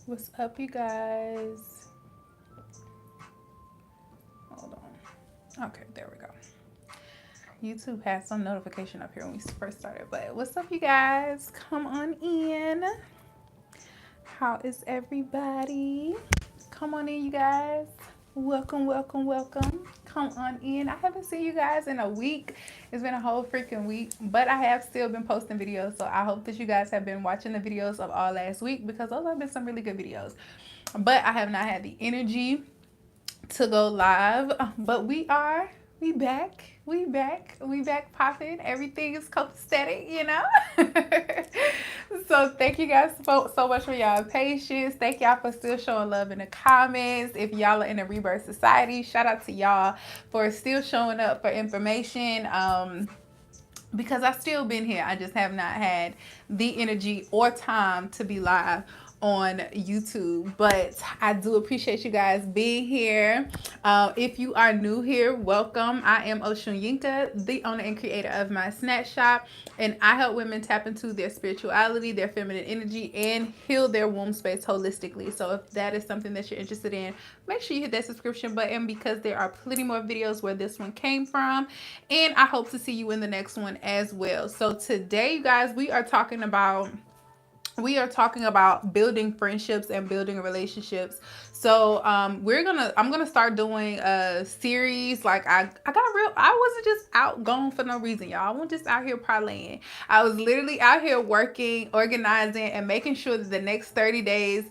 What's up, you guys? Hold on. Okay, there we go. YouTube had some notification up here when we first started, but what's up, you guys? Come on in. How is everybody? Come on in, you guys. Welcome, welcome, welcome. Come on in. I haven't seen you guys in a week. It's been a whole freaking week, but I have still been posting videos. So I hope that you guys have been watching the videos of all last week because those have been some really good videos. But I have not had the energy to go live. But we back. We back popping. Everything is copacetic, you know? So thank you guys so much for y'all patience. Thank y'all for still showing love in the comments. If y'all are in the Rebirth Society, shout out to y'all for still showing up for information. Because I've still been here. I just have not had the energy or time to be live on YouTube. But I do appreciate you guys being here. If you are new here, welcome. I am Oshunyinka, the owner and creator of my snack shop, and I help women tap into their spirituality, their feminine energy, and heal their womb space holistically. So if that is something that you're interested in, make sure you hit that subscription button because there are plenty more videos where this one came from, and I hope to see you in the next one as well. So today, you guys, we are talking about building friendships and building relationships. So I'm gonna start doing a series. Like I wasn't just out going for no reason, y'all. I wasn't just out here parlaying. I was literally out here working, organizing, and making sure that the next 30 days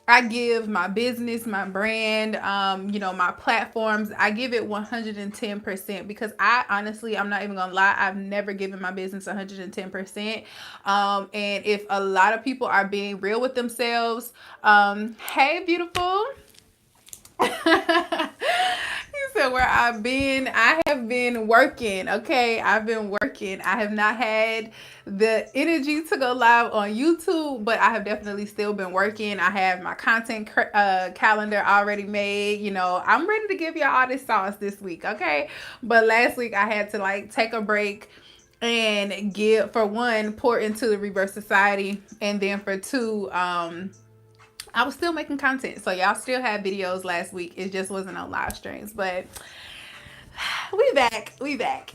I give my business, my brand, my platforms, I give it 110% because I'm not even gonna lie, I've never given my business 110%. And if a lot of people are being real with themselves, hey, beautiful. You said where I have been working. Okay, I've been working. I have not had the energy to go live on YouTube, but I have definitely still been working. I have my content calendar already made. I'm ready to give y'all all this sauce this week. Okay, but last week I had to take a break and give, for one, pour into the Rebirth Society, and then for two, I was still making content. So y'all still had videos last week. It just wasn't on live streams. But we back. We back.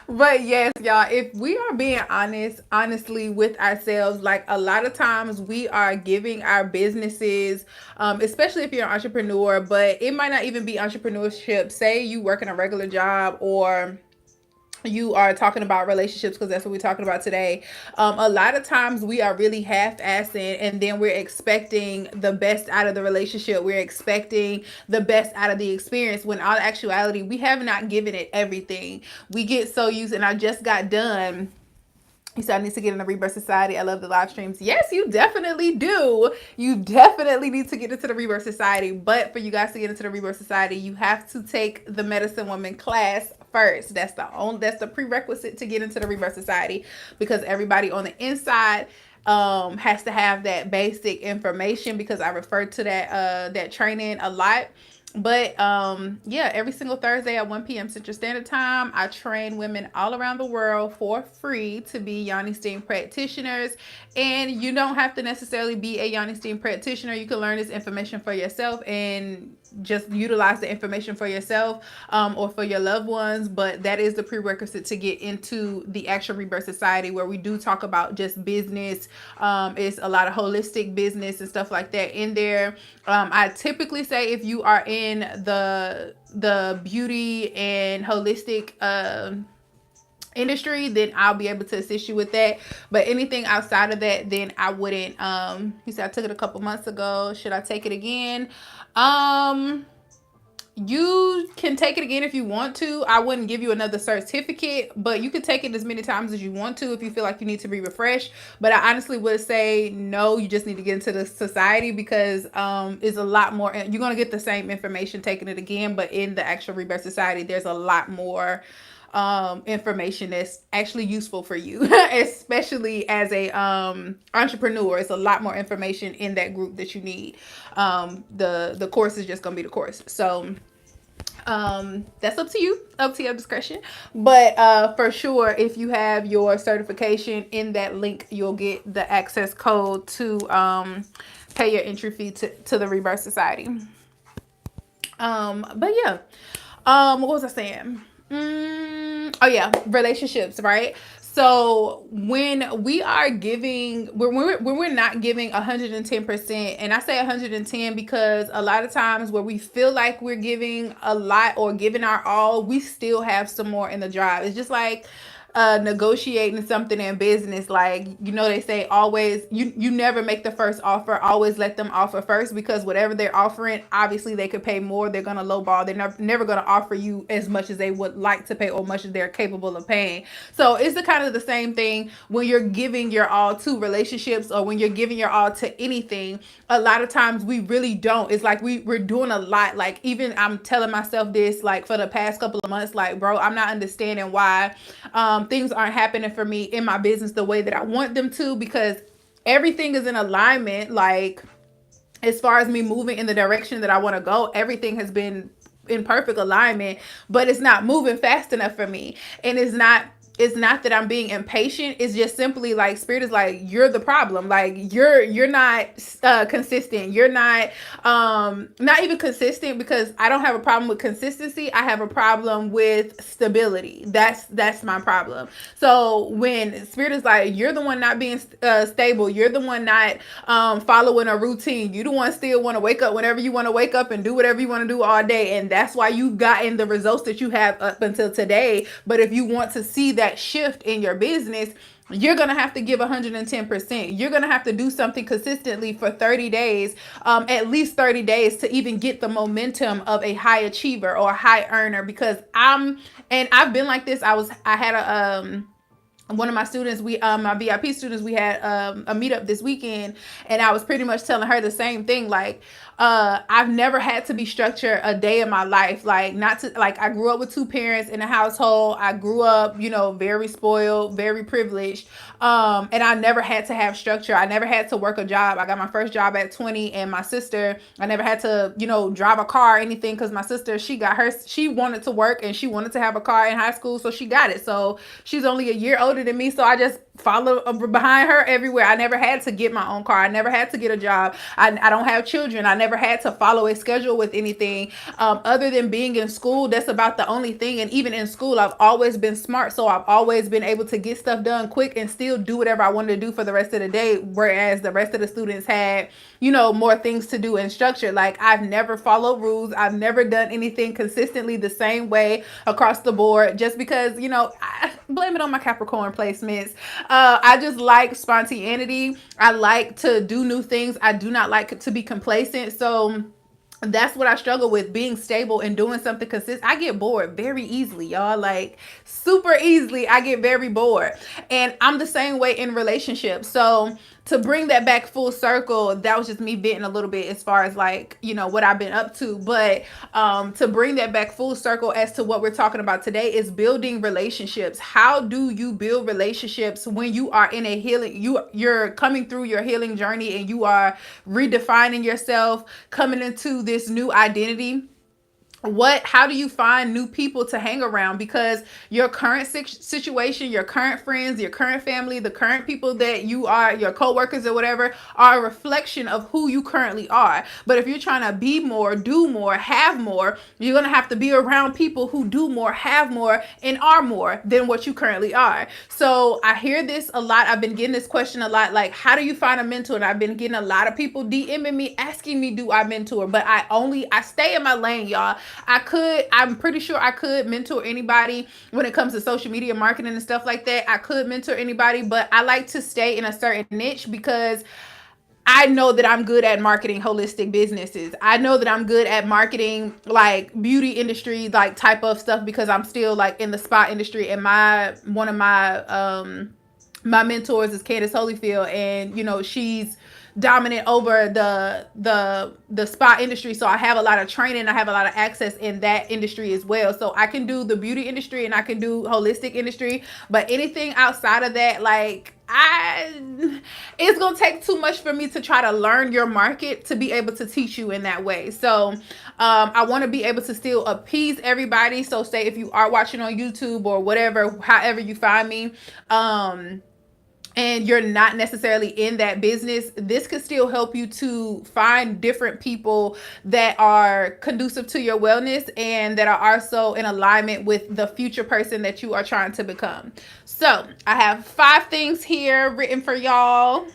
But yes, y'all, if we are being honestly with ourselves, like a lot of times we are giving our businesses, especially if you're an entrepreneur, but it might not even be entrepreneurship. Say you work in a regular job, or you are talking about relationships, because that's what we're talking about today. A lot of times we are really half-assing, and then we're expecting the best out of the relationship. We're expecting the best out of the experience, when all actuality, we have not given it everything. We get so used, and I just got done. You said I need to get in the Rebirth Society. I love the live streams. Yes, you definitely do. You definitely need to get into the Rebirth Society. But for you guys to get into the Rebirth Society, you have to take the Medicine Woman class first. That's the prerequisite to get into the Rebirth Society, because everybody on the inside has to have that basic information, because I refer to that training a lot. But yeah, every single Thursday at 1 p.m. Central Standard Time, I train women all around the world for free to be Yoni Steam practitioners. And you don't have to necessarily be a Yoni Steam practitioner. You can learn this information for yourself and just utilize the information for yourself, or for your loved ones. But that is the prerequisite to get into the actual Rebirth Society, where we do talk about just business. It's a lot of holistic business and stuff like that in there. I typically say, if you are in the beauty and holistic industry, then I'll be able to assist you with that. But anything outside of that, then I wouldn't. You said I took it a couple months ago. Should I take it again? You can take it again if you want to. I wouldn't give you another certificate, but you can take it as many times as you want to if you feel like you need to be refreshed. But I honestly would say no, you just need to get into the society, because it's a lot more. You're going to get the same information taking it again, but in the actual Rebirth Society, there's a lot more information that's actually useful for you, especially as a entrepreneur. It's a lot more information in that group that you need. The course is just gonna be the course. So That's up to your discretion. But for sure, if you have your certification in that link, you'll get the access code to pay your entry fee to the Rebirth Society. But yeah, what was I saying? Oh yeah, relationships, right? So when we are giving, when we're not giving 110%, and I say 110 because a lot of times where we feel like we're giving a lot or giving our all, we still have some more in the drive. It's just like negotiating something in business. Like, they say always, you never make the first offer, always let them offer first, because whatever they're offering, obviously they could pay more. They're going to lowball. They're never going to offer you as much as they would like to pay or much as they're capable of paying. So it's the kind of the same thing when you're giving your all to relationships, or when you're giving your all to anything. A lot of times we really don't. It's like we're doing a lot. Like, even I'm telling myself this, like, for the past couple of months, like, bro, I'm not understanding why things aren't happening for me in my business the way that I want them to, because everything is in alignment. Like, as far as me moving in the direction that I want to go, everything has been in perfect alignment, but it's not moving fast enough for me. And it's not that I'm being impatient. It's just simply like spirit is like, you're the problem. Like, you're not consistent. You're not even consistent, because I don't have a problem with consistency. I have a problem with stability. That's my problem. So when spirit is like, you're the one not being stable, you're the one not following a routine, you the one still want to wake up whenever you want to wake up and do whatever you want to do all day, and that's why you've gotten the results that you have up until today. But if you want to see that shift in your business, you're going to have to give 110%. You're going to have to do something consistently for 30 days, at least 30 days, to even get the momentum of a high achiever or a high earner. Because I've been like this. I had one of my students, my VIP students, we had a meetup this weekend, and I was pretty much telling her the same thing. Like, I've never had to be structured a day in my life. Like, not to, like, I grew up with two parents in a household. I grew up, very spoiled, very privileged. And I never had to have structure. I never had to work a job. I got my first job at 20, and my sister, I never had to, drive a car or anything, because my sister, she wanted to work and she wanted to have a car in high school, so she got it. So she's only a year older than me, so I just follow behind her everywhere. I never had to get my own car. I never had to get a job. I don't have children. I never had to follow a schedule with anything, other than being in school. That's about the only thing. And even in school, I've always been smart, so I've always been able to get stuff done quick and still do whatever I wanted to do for the rest of the day, whereas the rest of the students had, more things to do and structure. Like, I've never followed rules. I've never done anything consistently the same way across the board, just because, I blame it on my Capricorn placements. I just like spontaneity. I like to do new things. I do not like to be complacent. So that's what I struggle with, being stable and doing something consistent. I get bored very easily, y'all. Like, super easily. I get very bored. And I'm the same way in relationships. So to bring that back full circle, that was just me venting a little bit as far as, like, what I've been up to. But to bring that back full circle as to what we're talking about today is building relationships. How do you build relationships when you are in a healing, you're coming through your healing journey, and you are redefining yourself, coming into this new identity? How do you find new people to hang around? Because your current situation, your current friends, your current family, the current people that you are, your coworkers or whatever, are a reflection of who you currently are. But if you're trying to be more, do more, have more, you're going to have to be around people who do more, have more, and are more than what you currently are. So I hear this a lot. I've been getting this question a lot. Like, how do you find a mentor? And I've been getting a lot of people DMing me, asking me, do I mentor? But I stay in my lane, y'all. I'm pretty sure I could mentor anybody when it comes to social media marketing and stuff like that. I could mentor anybody, but I like to stay in a certain niche, because I know that I'm good at marketing holistic businesses. I know that I'm good at marketing, like, beauty industry, like, type of stuff, because I'm still, like, in the spa industry. And one of my mentors is Candace Holyfield, and she's dominant over the spa industry. So I have a lot of training. I have a lot of access in that industry as well. So I can do the beauty industry and I can do holistic industry, but anything outside of that, like, I it's gonna take too much for me to try to learn your market to be able to teach you in that way. So I want to be able to still appease everybody. So say if you are watching on YouTube or whatever, however you find me, and you're not necessarily in that business, this could still help you to find different people that are conducive to your wellness and that are also in alignment with the future person that you are trying to become. So I have 5 things here written for y'all.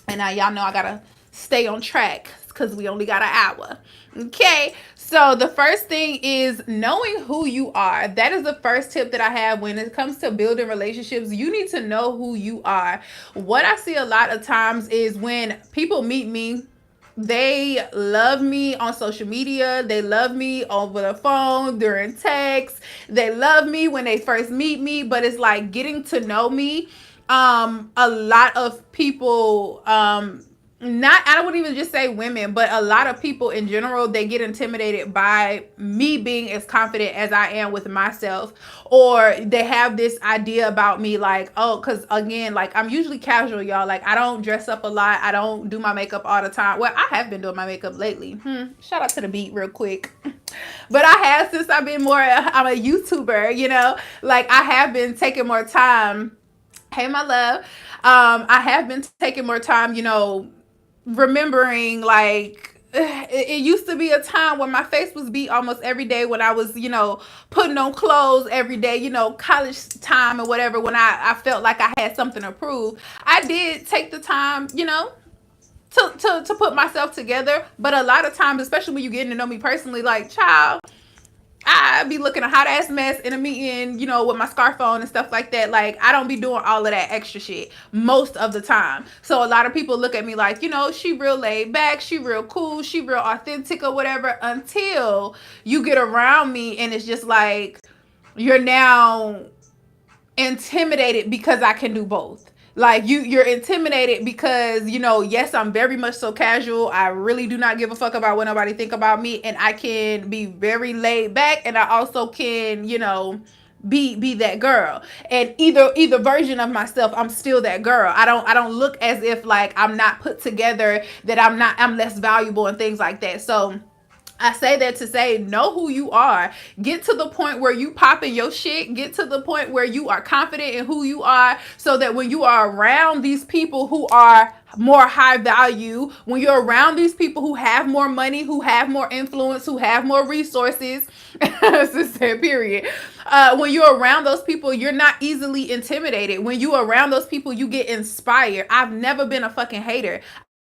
And now y'all know I gotta stay on track because we only got an hour. Okay. So the first thing is knowing who you are. That is the first tip that I have when it comes to building relationships. You need to know who you are. What I see a lot of times is when people meet me, they love me on social media. They love me over the phone, during text. They love me when they first meet me, but it's like getting to know me. A lot of people, not, I wouldn't even just say women, but a lot of people in general, they get intimidated by me being as confident as I am with myself, or they have this idea about me like, oh, because again, like I'm usually casual, y'all. Like I don't dress up a lot. I don't do my makeup all the time. Well, I have been doing my makeup lately. Shout out to the beat real quick. But I have, since I've been more, I'm a YouTuber, you know, like I have been taking more time. Hey, my love. I have been taking more time, you know, remembering like it used to be a time when my face was beat almost every day when I was, you know, putting on clothes every day, you know, college time or whatever, when I felt like I had something to prove. I did take the time, you know, to put myself together. But a lot of times, especially when you're getting to know me personally, like, child, I be looking a hot ass mess in a meeting, you know, with my scarf on and stuff like that. Like, I don't be doing all of that extra shit most of the time. So a lot of people look at me like, you know, she real laid back, she real cool, she real authentic or whatever, until you get around me and it's just like you're now intimidated because I can do both. Like you're intimidated because, you know, yes, I'm very much so casual. I really do not give a fuck about what nobody think about me, and I can be very laid back, and I also can, you know, be that girl. And either version of myself, I'm still that girl. I don't look as if like I'm not put together, that I'm less valuable and things like that. So I say that to say, know who you are. Get to the point where you popping your shit. Get to the point where you are confident in who you are, so that when you are around these people who are more high value, when you're around these people who have more money, who have more influence, who have more resources, period. When you're around those people, you're not easily intimidated. When you're around those people, you get inspired. I've never been a fucking hater.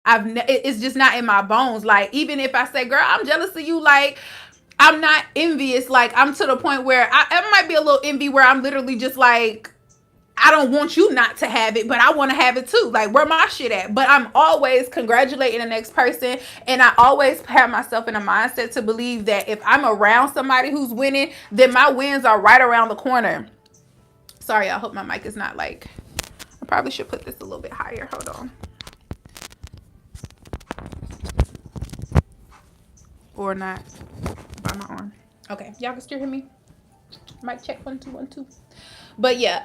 It's just not in my bones. Like, even if I say, girl, I'm jealous of you, like, I'm not envious. Like, I'm to the point where I might be a little envy, where I'm literally just like, I don't want you not to have it, but I want to have it too. Like, where my shit at? But I'm always congratulating the next person. And I always have myself in a mindset to believe that if I'm around somebody who's winning, then my wins are right around the corner. Sorry, I hope my mic is not like, I probably should put this a little bit higher. Hold on. Or not by my arm. Okay, y'all can still hear me? Mic check, 1 2 1 2. But yeah,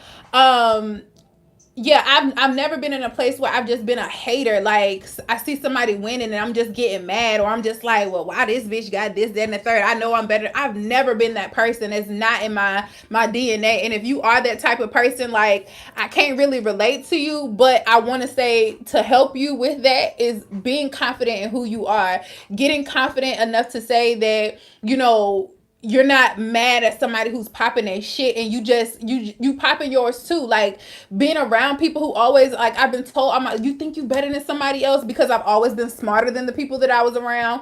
yeah, I've never been in a place where I've just been a hater. Like, I see somebody winning and I'm just getting mad, or I'm just like, well, why this bitch got this, that, and the third? I know I'm better. I've never been that person. It's not in my DNA. And if you are that type of person, like, I can't really relate to you, but I want to say, to help you with that is being confident in who you are, getting confident enough to say that, you know, you're not mad at somebody who's popping their shit, and you popping yours too. Like, being around people who always, like, I've been told, I'm like, you think you better than somebody else, because I've always been smarter than the people that I was around.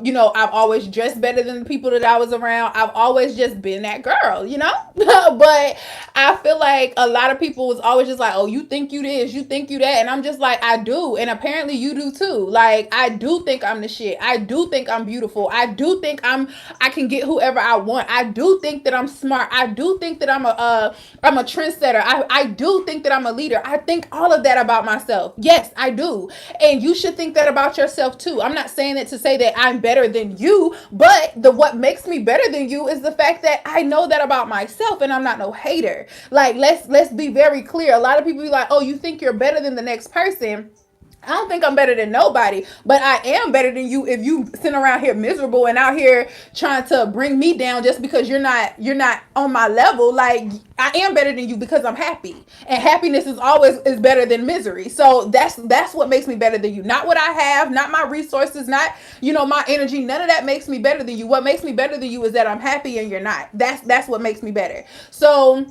You know, I've always dressed better than the people that I was around. I've always just been that girl, you know. But I feel like a lot of people was always just like, oh, you think you this, you think you that, and I'm just like, I do, and apparently you do too. Like, I do think I'm the shit. I do think I'm beautiful. I do think I can get who whoever I want. I do think that I'm smart. I do think that I'm a trendsetter. I do think that I'm a leader. I think all of that about myself. Yes, I do. And you should think that about yourself too. I'm not saying it to say that I'm better than you, but the what makes me better than you is the fact that I know that about myself, and I'm not no hater. Like, let's be very clear. A lot of people be like, "Oh, you think you're better than the next person." I don't think I'm better than nobody, but I am better than you if you sit around here miserable and out here trying to bring me down just because you're not on my level. Like, I am better than you because I'm happy. And happiness is better than misery. So that's what makes me better than you. Not what I have, not my resources, not, my energy. None of that makes me better than you. What makes me better than you is that I'm happy and you're not. That's what makes me better. So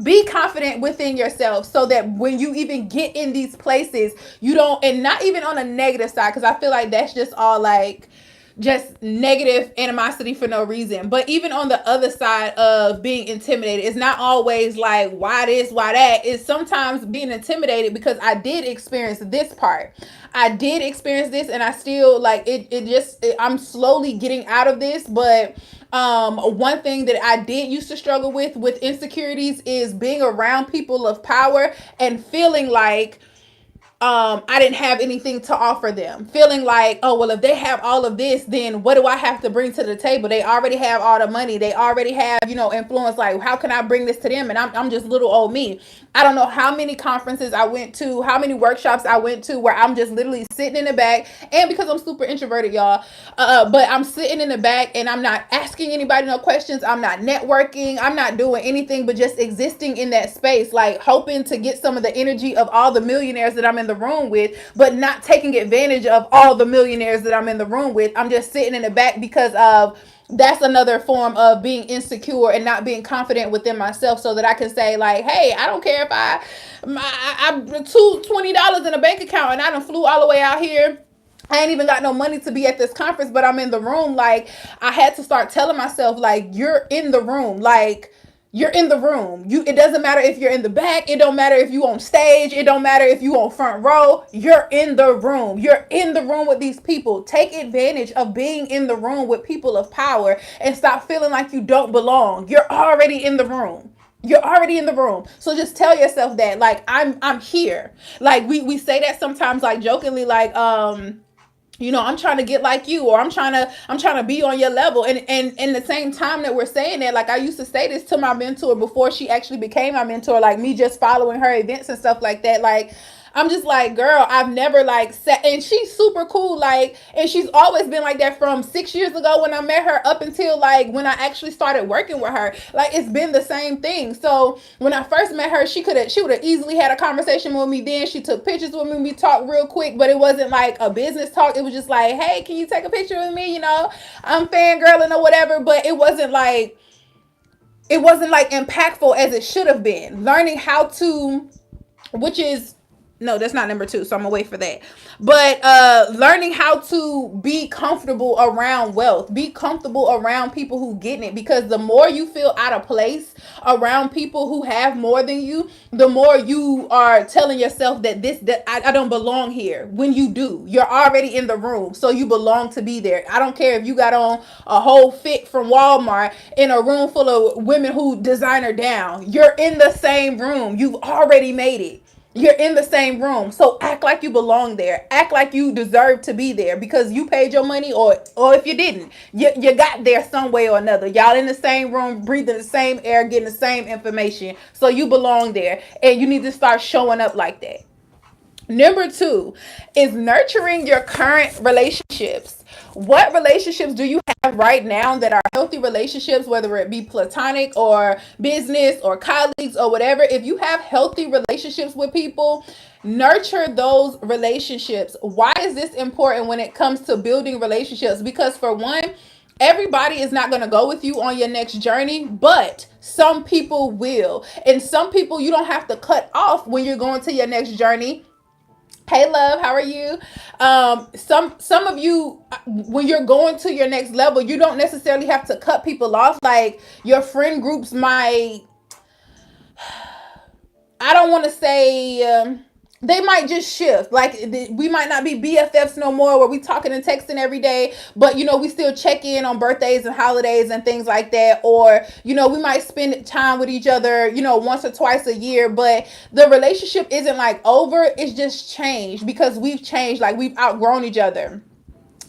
be confident within yourself so that when you even get in these places, you don't, and not even on a negative side, because I feel like that's just all like just negative animosity for no reason. But even on the other side of being intimidated, it's not always like, why this, why that. It's sometimes being intimidated because I did experience this part. I did experience this, and I still like I'm slowly getting out of this. But one thing that I did used to struggle with insecurities is being around people of power and feeling like I didn't have anything to offer them. Feeling like, oh, well, if they have all of this, then what do I have to bring to the table? They already have all the money. They already have, influence. Like, how can I bring this to them? And I'm just little old me. I don't know how many conferences I went to, how many workshops I went to where I'm just literally sitting in the back. And because I'm super introverted, y'all, but I'm sitting in the back and I'm not asking anybody no questions. I'm not networking. I'm not doing anything but just existing in that space, like hoping to get some of the energy of all the millionaires that I'm in the room with, but not taking advantage of all the millionaires that I'm in the room with. I'm just sitting in the back because of that's another form of being insecure and not being confident within myself, so that I can say like, hey, I don't care if I $20 in a bank account and I done flew all the way out here. I ain't even got no money to be at this conference, but I'm in the room. Like, I had to start telling myself, like, you're in the room. Like, you're in the room. It doesn't matter if you're in the back. It don't matter if you on stage. It don't matter if you on front row. You're in the room. You're in the room with these people. Take advantage of being in the room with people of power and stop feeling like you don't belong. You're already in the room. You're already in the room. So just tell yourself that, like, I'm here. Like, we say that sometimes, like, jokingly, like, I'm trying to get like you, or I'm trying to be on your level. And in the same time that we're saying that, like, I used to say this to my mentor before she actually became my mentor, like me just following her events and stuff like that. Like, I'm just like, girl, I've never like sat, and she's super cool. Like, and she's always been like that from 6 years ago when I met her up until like when I actually started working with her. Like, it's been the same thing. So when I first met her, she would have easily had a conversation with me. Then she took pictures with me. We talked real quick, but it wasn't like a business talk. It was just like, hey, can you take a picture with me? I'm fangirling or whatever. But it wasn't like impactful as it should have been. Learning how to, which is, no, that's not number 2, so I'm gonna wait for that. But learning how to be comfortable around wealth, be comfortable around people who getting it, because the more you feel out of place around people who have more than you, the more you are telling yourself that I don't belong here. When you do, you're already in the room, so you belong to be there. I don't care if you got on a whole fit from Walmart in a room full of women who designer down. You're in the same room. You've already made it. You're in the same room. So act like you belong there. Act like you deserve to be there because you paid your money, or if you didn't, you got there some way or another. Y'all in the same room, breathing the same air, getting the same information. So you belong there, and you need to start showing up like that. Number 2 is nurturing your current relationships. What relationships do you have right now that are healthy relationships, whether it be platonic or business or colleagues or whatever? If you have healthy relationships with people, nurture those relationships. Why is this important when it comes to building relationships? Because for one, everybody is not going to go with you on your next journey, but some people will. And some people you don't have to cut off when you're going to your next journey. Hey love, how are you? Some of you, when you're going to your next level, you don't necessarily have to cut people off. Like, your friend groups might, I don't want to say they might just shift. Like we might not be BFFs no more, where we talking and texting every day, but we still check in on birthdays and holidays and things like that. Or we might spend time with each other, once or twice a year. But the relationship isn't like over; it's just changed because we've changed. Like we've outgrown each other.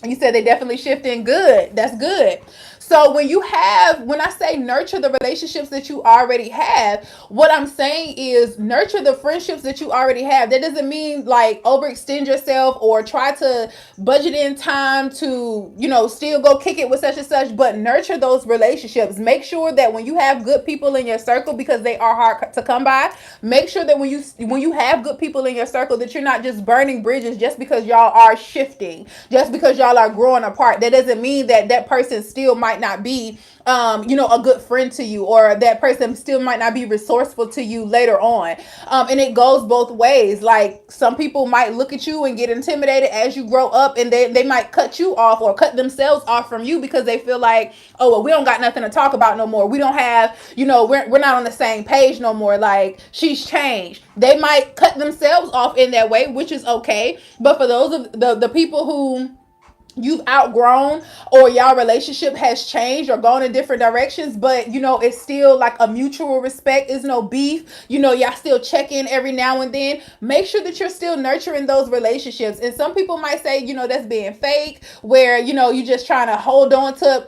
You said they definitely shifting. Good. That's good. So when I say nurture the relationships that you already have, what I'm saying is nurture the friendships that you already have. That doesn't mean like overextend yourself or try to budget in time to, still go kick it with such and such, but nurture those relationships. Make sure that when you have good people in your circle, because they are hard to come by, make sure that when you have good people in your circle, that you're not just burning bridges just because y'all are shifting, just because y'all are growing apart. That doesn't mean that that person still might not be a good friend to you, or that person still might not be resourceful to you later on. And it goes both ways. Like some people might look at you and get intimidated as you grow up, and they might cut you off or cut themselves off from you because they feel like, oh, well, we don't got nothing to talk about no more. We don't have, we're not on the same page no more. Like she's changed. They might cut themselves off in that way, which is okay. But for those of the people who you've outgrown, or y'all relationship has changed or gone in different directions, but it's still like a mutual respect, is no beef, y'all still check in every now and then, make sure that you're still nurturing those relationships. And some people might say, that's being fake, where you just trying to hold on to.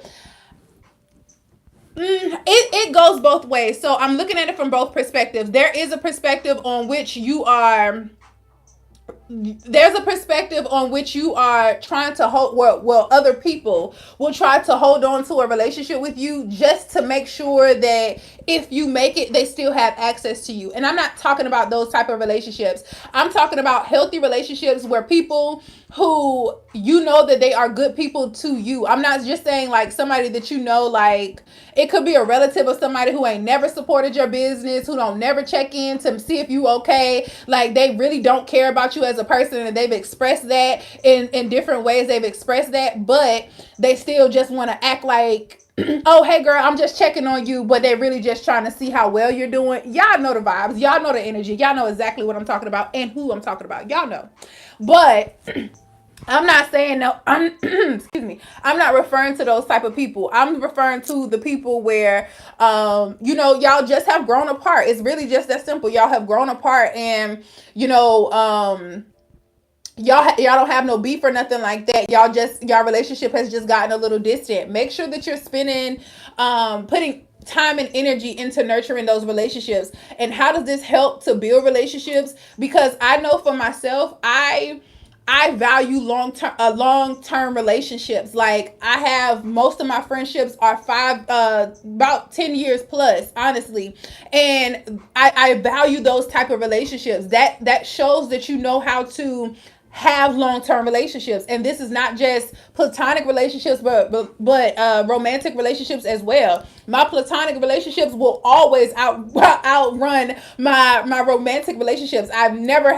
It goes both ways. So I'm looking at it from both perspectives. There is a perspective on which you are there's a perspective on which you are trying to hold, well, other people will try to hold on to a relationship with you just to make sure that if you make it, they still have access to you. And I'm not talking about those type of relationships. I'm talking about healthy relationships where people who that they are good people to you. I'm not just saying like somebody that like it could be a relative of somebody who ain't never supported your business, who don't never check in to see if you okay. Like they really don't care about you as a person, and they've expressed that in different ways. They've expressed that, but they still just want to act like, oh, hey girl, I'm just checking on you, but they're really just trying to see how well you're doing. Y'all know the vibes. Y'all know the energy. Y'all know exactly what I'm talking about and who I'm talking about. Y'all know. But I'm not saying no. I'm excuse me. I'm not referring to those type of people. I'm referring to the people where, y'all just have grown apart. It's really just that simple. Y'all have grown apart, and y'all don't have no beef or nothing like that. Y'all relationship has just gotten a little distant. Make sure that you're spending, putting time and energy into nurturing those relationships. And how does this help to build relationships? Because I know for myself, I value long term relationships. Like I have, most of my friendships are about 10 years plus, honestly. And I value those type of relationships. That shows that you know how to have long-term relationships. And this is not just platonic relationships, but romantic relationships as well. My platonic relationships will always outrun my romantic relationships. I've never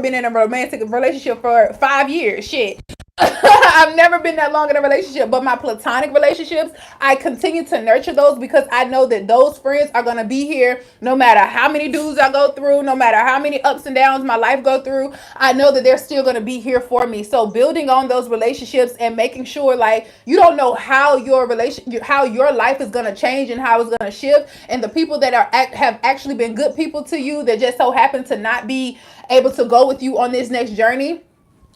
been in a romantic relationship for 5 years. Shit. I've never been that long in a relationship, but my platonic relationships, I continue to nurture those because I know that those friends are going to be here no matter how many dudes I go through, no matter how many ups and downs my life go through. I know that they're still going to be here for me. So building on those relationships and making sure, like, you don't know how how your life is going to change and how it's going to shift. And the people that have actually been good people to you that just so happen to not be able to go with you on this next journey,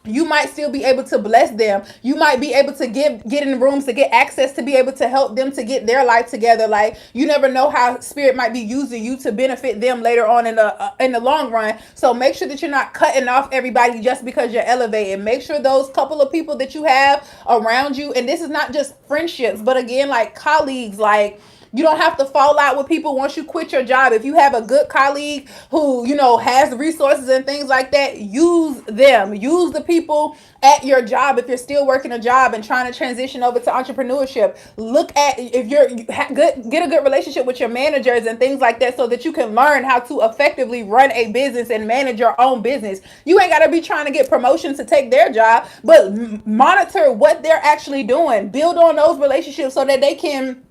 you might still be able to bless them. You might be able to get in rooms to get access to be able to help them to get their life together. Like you never know how spirit might be using you to benefit them later on in the long run. So make sure that you're not cutting off everybody just because you're elevated. Make sure those couple of people that you have around you, and this is not just friendships, but again, like colleagues, like you don't have to fall out with people once you quit your job. If you have a good colleague who, has resources and things like that, use them. Use the people at your job if you're still working a job and trying to transition over to entrepreneurship. Look at if get a good relationship with your managers and things like that so that you can learn how to effectively run a business and manage your own business. You ain't got to be trying to get promotions to take their job, but monitor what they're actually doing. Build on those relationships so that they can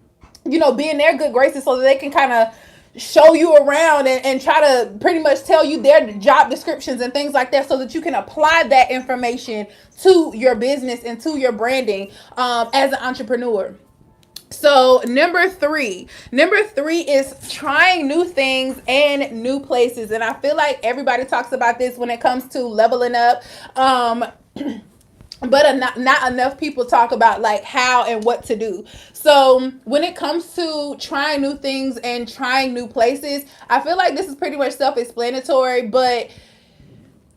be in their good graces so that they can kind of show you around and try to pretty much tell you their job descriptions and things like that so that you can apply that information to your business and to your branding as an entrepreneur. So number three is trying new things and new places. And I feel like everybody talks about this when it comes to leveling up. But not enough people talk about like how and what to do. So when it comes to trying new things and trying new places, I feel like this is pretty much self-explanatory, but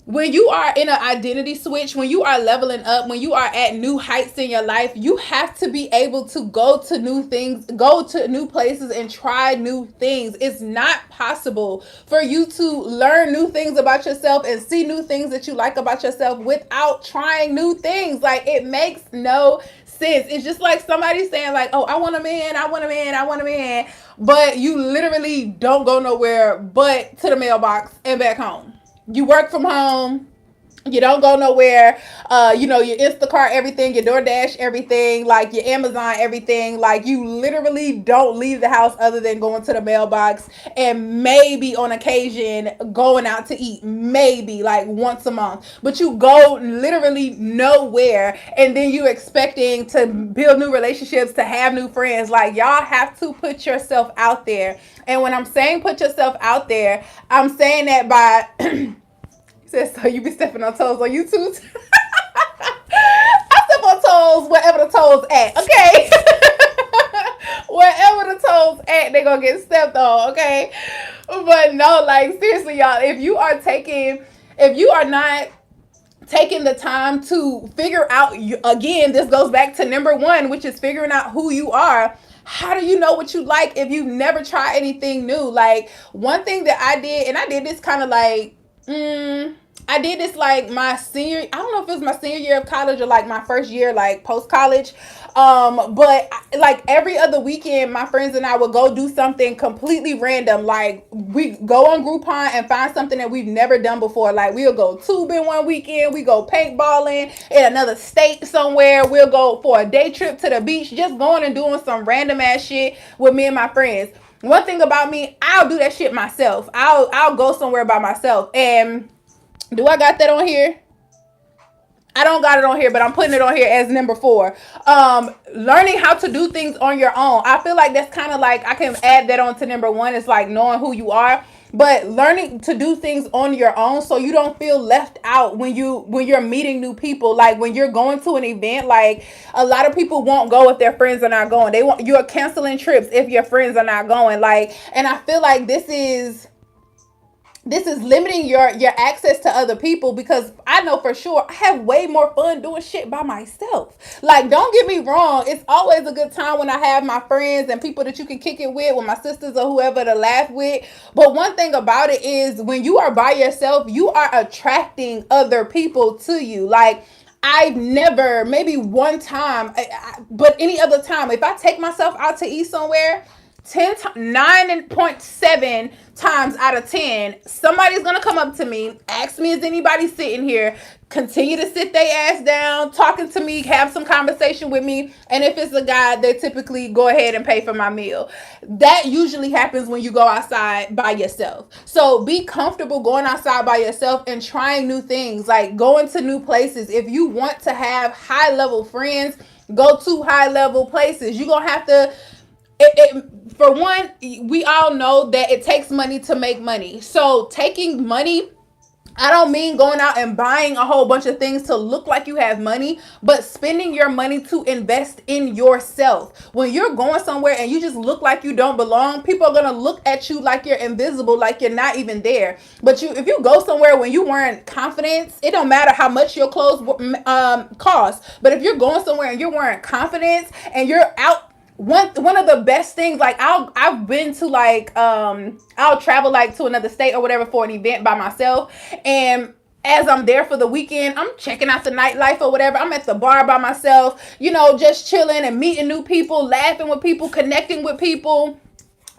when you are in an identity switch, when you are leveling up, when you are at new heights in your life, you have to be able to go to new things, go to new places and try new things. It's not possible for you to learn new things about yourself and see new things that you like about yourself without trying new things. Like, it makes no sense. It's just like somebody saying like, oh, I want a man, I want a man, I want a man. But you literally don't go nowhere but to the mailbox and back home. You work from home. You don't go nowhere. You Instacart everything, your DoorDash everything, like your Amazon everything. Like, you literally don't leave the house other than going to the mailbox and maybe on occasion going out to eat, maybe like once a month. But you go literally nowhere, and then you expecting to build new relationships, to have new friends. Like, y'all have to put yourself out there. And when I'm saying put yourself out there, I'm saying that by says, so you be stepping on toes on YouTube? I step on toes wherever the toes at, okay? Wherever the toes at, they gonna get stepped on, okay? But no, like, seriously, y'all, if you are not taking the time to figure out, again, this goes back to number one, which is figuring out who you are. How do you know what you like if you've never tried anything new? Like, one thing that I did, and I did this kind of like, I did this like my senior, I don't know if it was my senior year of college or like my first year, like post college. But like every other weekend, my friends and I would go do something completely random. Like, we go on Groupon and find something that we've never done before. Like, we'll go tubing one weekend, we go paintballing in another state somewhere. We'll go for a day trip to the beach, just going and doing some random ass shit with me and my friends. One thing about me, I'll do that shit myself. I'll go somewhere by myself. And do I got that on here? I don't got it on here, but I'm putting it on here as number 4. Learning how to do things on your own. I feel like that's kind of like, I can add that on to number 1. It's like knowing who you are, but learning to do things on your own so you don't feel left out when you're meeting new people. Like, when you're going to an event, like, a lot of people won't go if their friends are not going. You're canceling trips if your friends are not going. Like, and I feel like this is limiting your access to other people, because I know for sure I have way more fun doing shit by myself. Like, don't get me wrong, it's always a good time when I have my friends and people that you can kick it with my sisters or whoever to laugh with. But one thing about it is, when you are by yourself, you are attracting other people to you. Like, I've never, maybe one time, but any other time, if I take myself out to eat somewhere, 9.7 times out of 10, somebody's gonna come up to me, ask me, is anybody sitting here, continue to sit their ass down, talking to me, have some conversation with me. And if it's a guy, they typically go ahead and pay for my meal. That usually happens when you go outside by yourself. So be comfortable going outside by yourself and trying new things, like going to new places. If you want to have high level friends, go to high level places. You're gonna have to, for one, we all know that it takes money to make money. So taking money, I don't mean going out and buying a whole bunch of things to look like you have money, but spending your money to invest in yourself. When you're going somewhere and you just look like you don't belong, people are going to look at you like you're invisible, like you're not even there. But if you go somewhere when you wearing confidence, it don't matter how much your clothes cost. But if you're going somewhere and you're wearing confidence and you're out, one of the best things, like, I've been to, like, I'll travel like to another state or whatever for an event by myself, and as I'm there for the weekend, I'm checking out the nightlife or whatever. I'm at the bar by myself, just chilling and meeting new people, laughing with people, connecting with people.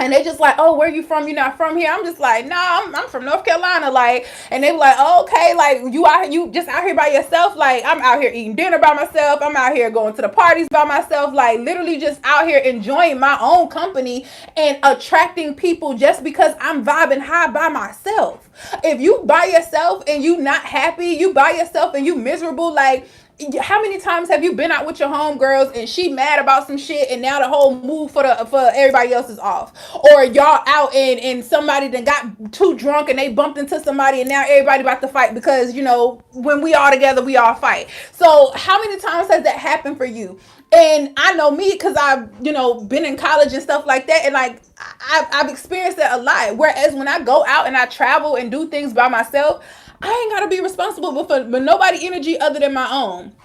And they just like, oh, where you from? You not from here? I'm just like, nah, I'm from North Carolina. Like, and they were like, oh, okay, like you just out here by yourself? Like, I'm out here eating dinner by myself. I'm out here going to the parties by myself. Like, literally just out here enjoying my own company and attracting people just because I'm vibing high by myself. If you by yourself and you not happy, you by yourself and you miserable, like, how many times have you been out with your homegirls and she mad about some shit and now the whole mood for everybody else is off? Or y'all out and somebody then got too drunk and they bumped into somebody and now everybody about to fight because, you know, when we all together, we all fight. So how many times has that happened for you? And I know me because I've, you know, been in college and stuff like that. And like, I've experienced that a lot. Whereas when I go out and I travel and do things by myself, I ain't got to be responsible for nobody energy other than my own.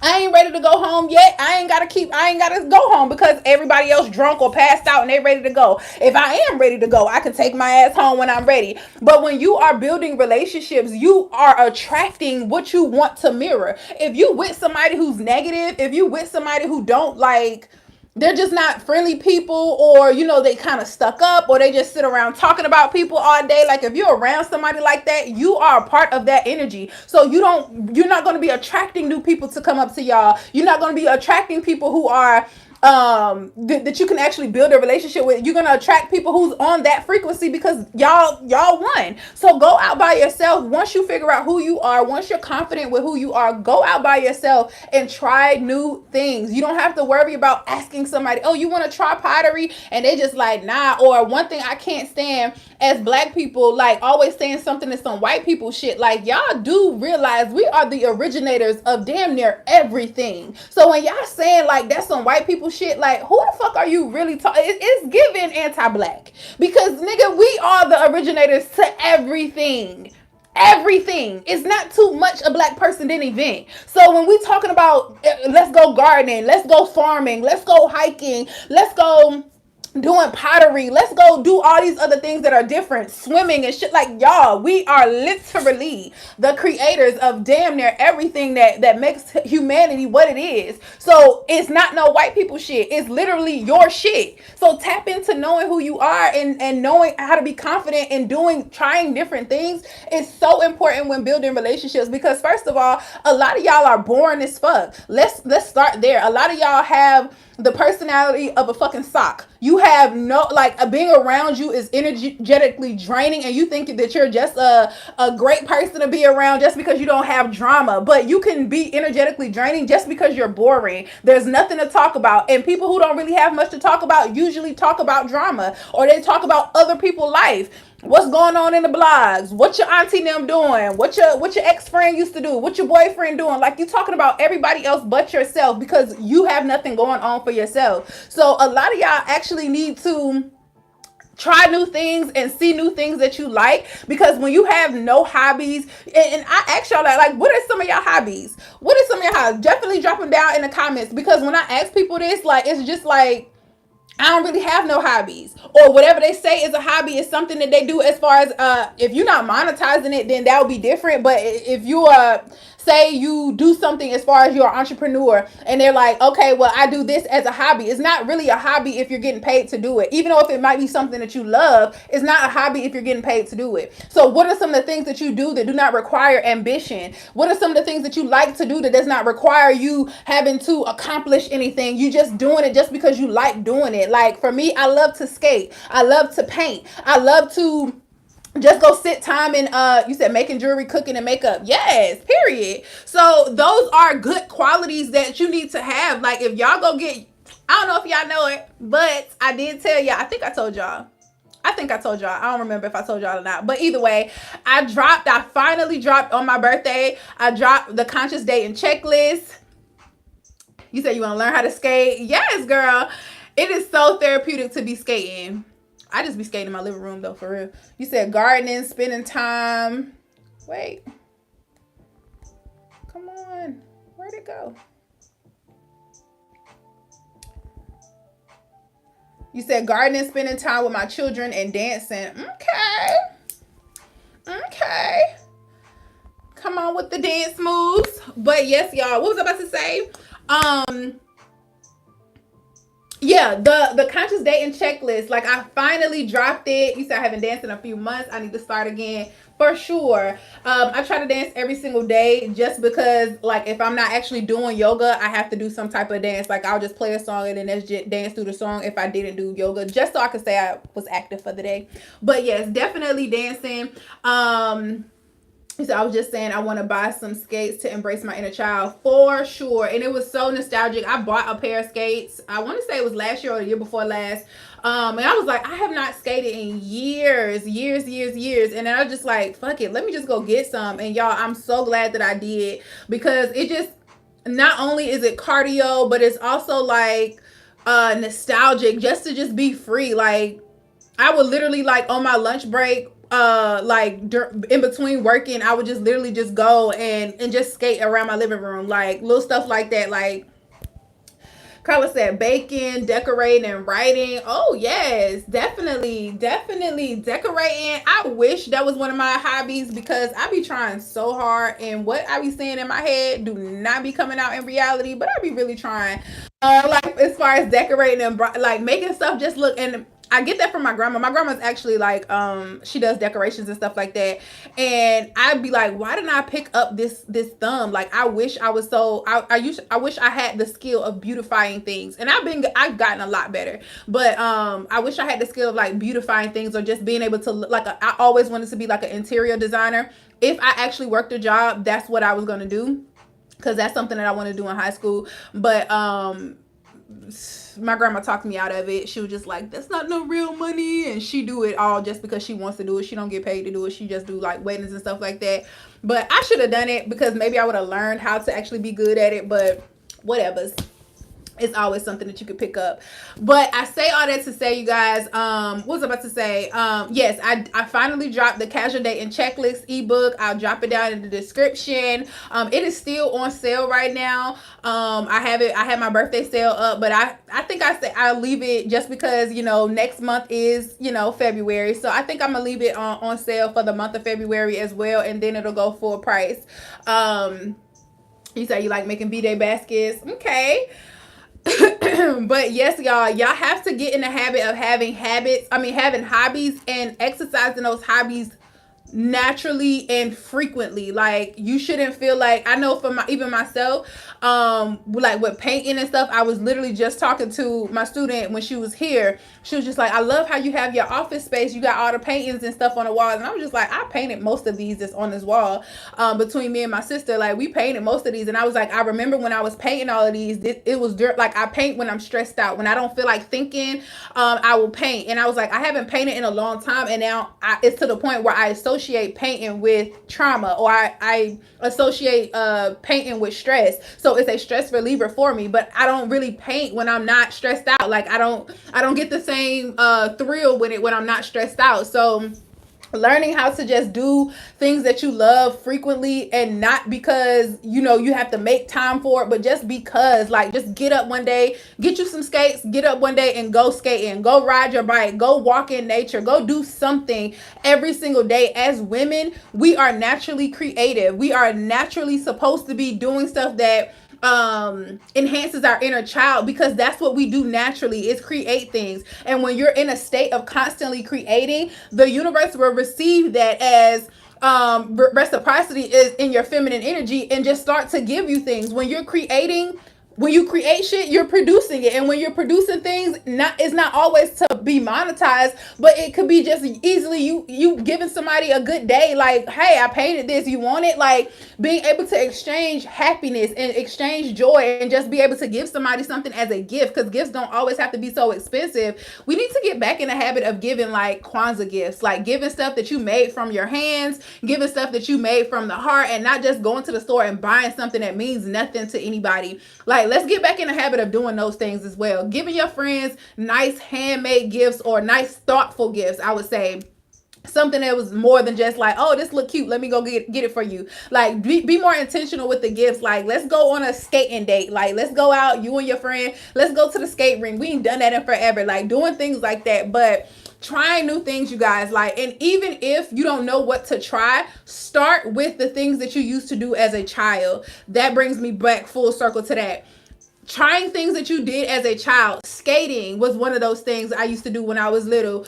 I ain't ready to go home yet. I ain't gotta go home because everybody else drunk or passed out and they ready to go. If I am ready to go, I can take my ass home when I'm ready. But when you are building relationships, you are attracting what you want to mirror. If you with somebody who's negative, if you with somebody who don't like, they're just not friendly people, or you know, they kind of stuck up, or they just sit around talking about people all day. Like, if you're around somebody like that, you are a part of that energy. So you're not going to be attracting new people to come up to y'all. You're not going to be attracting people who are that you can actually build a relationship with. You're gonna attract people who's on that frequency because y'all won. So go out by yourself. Once you figure out who you are, once you're confident with who you are, go out by yourself and try new things. You don't have to worry about asking somebody, oh, you want to try pottery, and they just like, nah. Or one thing I can't stand as black people, like always saying something to some white people shit. Like, y'all do realize we are the originators of damn near everything. So when y'all saying like that's some white people shit, like, who the fuck are you really talking? It's giving anti-black, because nigga, we are the originators to everything. Everything. It's not too much a black person didn't invent. So when we talking about let's go gardening, let's go farming, let's go hiking, let's go doing pottery, let's go do all these other things that are different, swimming and shit, like, y'all, we are literally the creators of damn near everything that makes humanity what it is. So it's not no white people shit, it's literally your shit. So tap into knowing who you are and knowing how to be confident in trying different things is so important when building relationships. Because first of all, a lot of y'all are boring as fuck. Let's start there. A lot of y'all have the personality of a fucking sock. You have no, like, being around you is energetically draining, and you think that you're just a great person to be around just because you don't have drama. But you can be energetically draining just because you're boring. There's nothing to talk about. And people who don't really have much to talk about usually talk about drama, or they talk about other people's life. What's going on in the blogs? What your auntie them doing? What your ex-friend used to do? What your boyfriend doing? Like, you talking about everybody else but yourself because you have nothing going on for yourself. So a lot of y'all actually need to try new things and see new things that you like, because when you have no hobbies, and I ask y'all that, like, what are some of your hobbies? What are some of your hobbies? Definitely drop them down in the comments, because when I ask people this, like, it's just like, I don't really have no hobbies, or whatever they say is a hobby is something that they do. As far as if you're not monetizing it, then that would be different. But if you say you do something as far as you're an entrepreneur, and they're like, okay, well, I do this as a hobby, it's not really a hobby if you're getting paid to do it. Even though if it might be something that you love, it's not a hobby if you're getting paid to do it. So what are some of the things that you do that do not require ambition? What are some of the things that you like to do that does not require you having to accomplish anything? You just doing it just because you like doing it. Like, for me, I love to skate, I love to paint, I love to just go sit time in you said making jewelry, cooking, and makeup. Yes, period. So those are good qualities that you need to have. Like, if y'all go get, I don't know if y'all know it, but I did tell y'all, I think I told y'all, I don't remember if I told y'all or not, but either way, I finally dropped on my birthday, I dropped the conscious dating checklist. You said you want to learn how to skate? Yes, girl. It is so therapeutic to be skating. I just be skating in my living room, though, for real. You said gardening, spending time. Wait. Come on. Where'd it go? You said gardening, spending time with my children, and dancing. Okay. Come on with the dance moves. But yes, y'all. What was I about to say? Yeah, yeah, the conscious dating checklist. Like I finally dropped it. You said I haven't danced in a few months. I need to start again for sure. I try to dance every single day just because, like, if I'm not actually doing yoga, I have to do some type of dance. Like I'll just play a song and then just dance through the song if I didn't do yoga, just so I could say I was active for the day. But yes, definitely dancing. So I was just saying I want to buy some skates to embrace my inner child for sure. And it was so nostalgic. I bought a pair of skates. I want to say it was last year or the year before last. And I was like, I have not skated in years. And then I was just like, fuck it, let me just go get some. And y'all, I'm so glad that I did, because it just, not only is it cardio, but it's also like nostalgic, just to just be free. Like I would literally, like, on my lunch break, in between working, I would just literally just go and just skate around my living room, like little stuff like that. Like Carla said, baking, decorating, and writing. Oh yes, definitely decorating. I wish that was one of my hobbies, because I be trying so hard, and what I be saying in my head do not be coming out in reality, but I be really trying. Like as far as decorating and like making stuff just look, and I get that from my grandma. My grandma's actually like, she does decorations and stuff like that. And I'd be like, why didn't I pick up this thumb? Like, I wish I was so, I wish I had the skill of beautifying things. And I've gotten a lot better. But I wish I had the skill of like beautifying things, or just being able to like, I always wanted to be like an interior designer. If I actually worked a job, that's what I was going to do, because that's something that I want to do in high school. But my grandma talked me out of it. She was just like, that's not no real money, and she do it all just because she wants to do it. She don't get paid to do it. She just do like weddings and stuff like that. But I should have done it, because maybe I would have learned how to actually be good at it. But whatever, it's always something that you could pick up. But I say all that to say, you guys, what was I about to say? Yes, I finally dropped the casual dating checklist ebook. I'll drop it down in the description. It is still on sale right now. I had my birthday sale up, but I think I'll leave it, just because, next month is, February. So I think I'm gonna leave it on sale for the month of February as well, and then it'll go full price. You say you like making B-Day baskets. Okay. But yes, y'all have to get in the habit of having hobbies, and exercising those hobbies naturally and frequently. Like, you shouldn't feel like, I know for even myself, like with painting and stuff, I was literally just talking to my student when she was here. She was just like, I love how you have your office space, you got all the paintings and stuff on the walls. And I was just like, I painted most of these that's on this wall. Between me and my sister, like, we painted most of these. And I was like, I remember when I was painting all of these, it was like, I paint when I'm stressed out, when I don't feel like thinking. I will paint. And I was like, I haven't painted in a long time, and now it's to the point where I associate painting with trauma, or I associate painting with stress. So it's a stress reliever for me. But I don't really paint when I'm not stressed out. Like, I don't get the same thrill with it when I'm not stressed out. So learning how to just do things that you love frequently, and not because you have to make time for it, but just because, like, just get up one day, get you some skates, get up one day and go skating, go ride your bike, go walk in nature, go do something every single day. As women, we are naturally creative. We are naturally supposed to be doing stuff that enhances our inner child, because that's what we do naturally, is create things. And when you're in a state of constantly creating, the universe will receive that as reciprocity is in your feminine energy, and just start to give you things. When you're creating, when you create shit, you're producing it. And when you're producing things, it's not always to be monetized, but it could be just easily you giving somebody a good day, like, hey, I painted this, you want it? Like, being able to exchange happiness and exchange joy, and just be able to give somebody something as a gift, because gifts don't always have to be so expensive. We need to get back in the habit of giving, like, Kwanzaa gifts, like giving stuff that you made from your hands, giving stuff that you made from the heart, and not just going to the store and buying something that means nothing to anybody. Like, let's get back in the habit of doing those things as well. Giving your friends nice handmade gifts, or nice thoughtful gifts, I would say. Something that was more than just like, oh, this look cute, let me go get it for you. Like, be more intentional with the gifts. Like, let's go on a skating date. Like, let's go out, you and your friend, let's go to the skate rink. We ain't done that in forever. Like, doing things like that. But trying new things, you guys, like, and even if you don't know what to try, start with the things that you used to do as a child. That brings me back full circle to that. trying things that you did as a child. Skating was one of those things I used to do when I was little.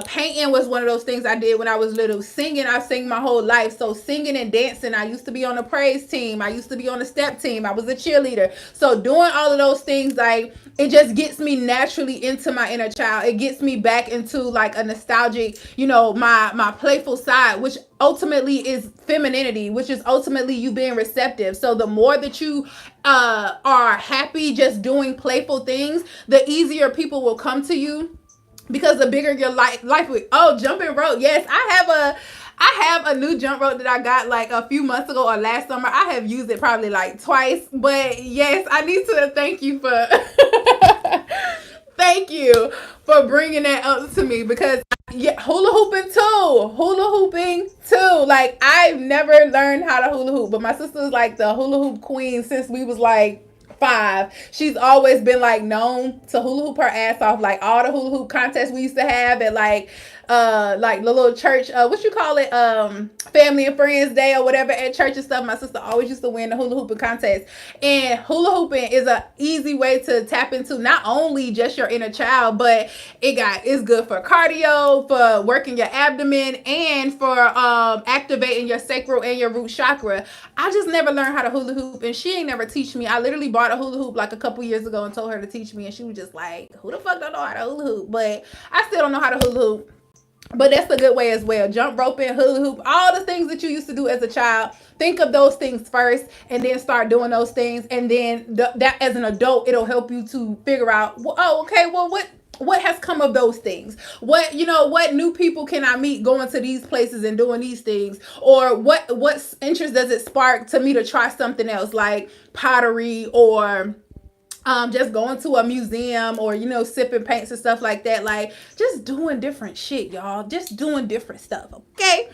Painting was one of those things I did when I was little. Singing, I sing my whole life. So singing and dancing, I used to be on a praise team. I used to be on a step team. I was a cheerleader. So doing all of those things, like, it just gets me naturally into my inner child. It gets me back into like a nostalgic, my playful side, which ultimately is femininity, which is ultimately you being receptive. So the more that you are happy just doing playful things, the easier people will come to you, because the bigger your life will. Oh, jumping rope. Yes, I have a new jump rope that I got like a few months ago or last summer. I have used it probably like twice, but yes, I need to thank you for thank you for bringing that up to me, because yeah, hula hooping too. Like, I've never learned how to hula hoop, but my sister's like the hula hoop queen since we was like 5. She's always been like known to hula hoop her ass off. Like all the hula hoop contests we used to have at like the little church, what you call it, family and friends day or whatever at church and stuff. My sister always used to win the hula hooping contest. And hula hooping is a easy way to tap into not only just your inner child, but it's good for cardio, for working your abdomen, and for activating your sacral and your root chakra. I just never learned how to hula hoop, and she ain't never teach me. I literally bought a hula hoop like a couple years ago and told her to teach me, and she was just like, who the fuck don't know how to hula hoop? But I still don't know how to hula hoop. But that's a good way as well. Jump roping, hula hoop, all the things that you used to do as a child. Think of those things first, and then start doing those things. And then that as an adult, it'll help you to figure out, well, oh, okay, well, what has come of those things? What new people can I meet going to these places and doing these things? Or what interest does it spark to me to try something else, like pottery, or just going to a museum, or sipping paints and stuff like that. Like, just doing different shit, y'all. Just doing different stuff. Okay.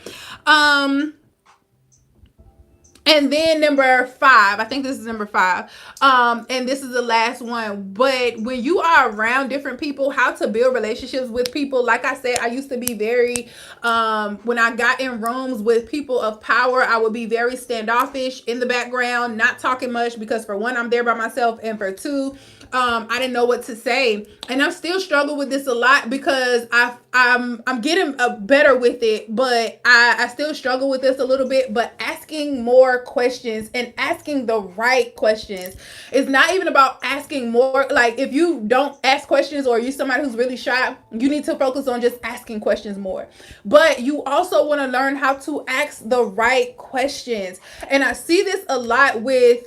And then number 5, I think this is number 5. And this is the last one. But when you are around different people, how to build relationships with people. Like I said, I used to be very, when I got in rooms with people of power, I would be very standoffish in the background, not talking much, because for one, I'm there by myself, and for two, I didn't know what to say. And I'm still struggle with this a lot, because I'm getting better with it, but I still struggle with this a little bit. But asking more questions, and asking the right questions. It's not even about asking more. Like, if you don't ask questions, or you're somebody who's really shy, you need to focus on just asking questions more. But you also want to learn how to ask the right questions. And I see this a lot with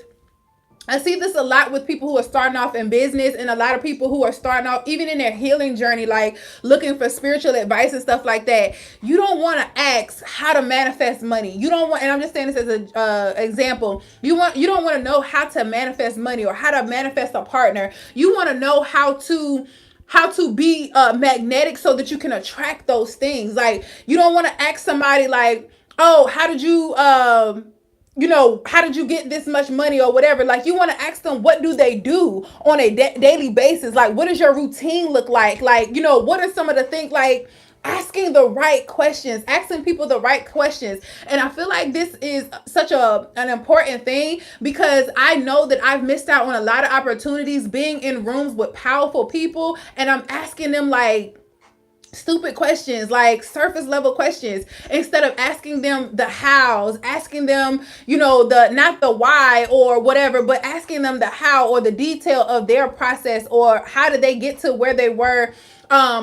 people who are starting off in business, and a lot of people who are starting off even in their healing journey, like looking for spiritual advice and stuff like that. You don't want to ask how to manifest money. You don't want, and I'm just saying this as an example. You don't want to know how to manifest money, or how to manifest a partner. You want to know how to be magnetic, so that you can attract those things. Like, you don't want to ask somebody like, oh, how did you get this much money, or whatever. Like, you want to ask them, what do they do on a daily basis? Like, what does your routine look like? Like, what are some of the things, like asking the right questions, asking people the right questions. And I feel like this is such an important thing, because I know that I've missed out on a lot of opportunities being in rooms with powerful people, and I'm asking them like stupid questions, like surface level questions, instead of asking them the hows, asking them, the not the why or whatever, but asking them the how, or the detail of their process, or how did they get to where they were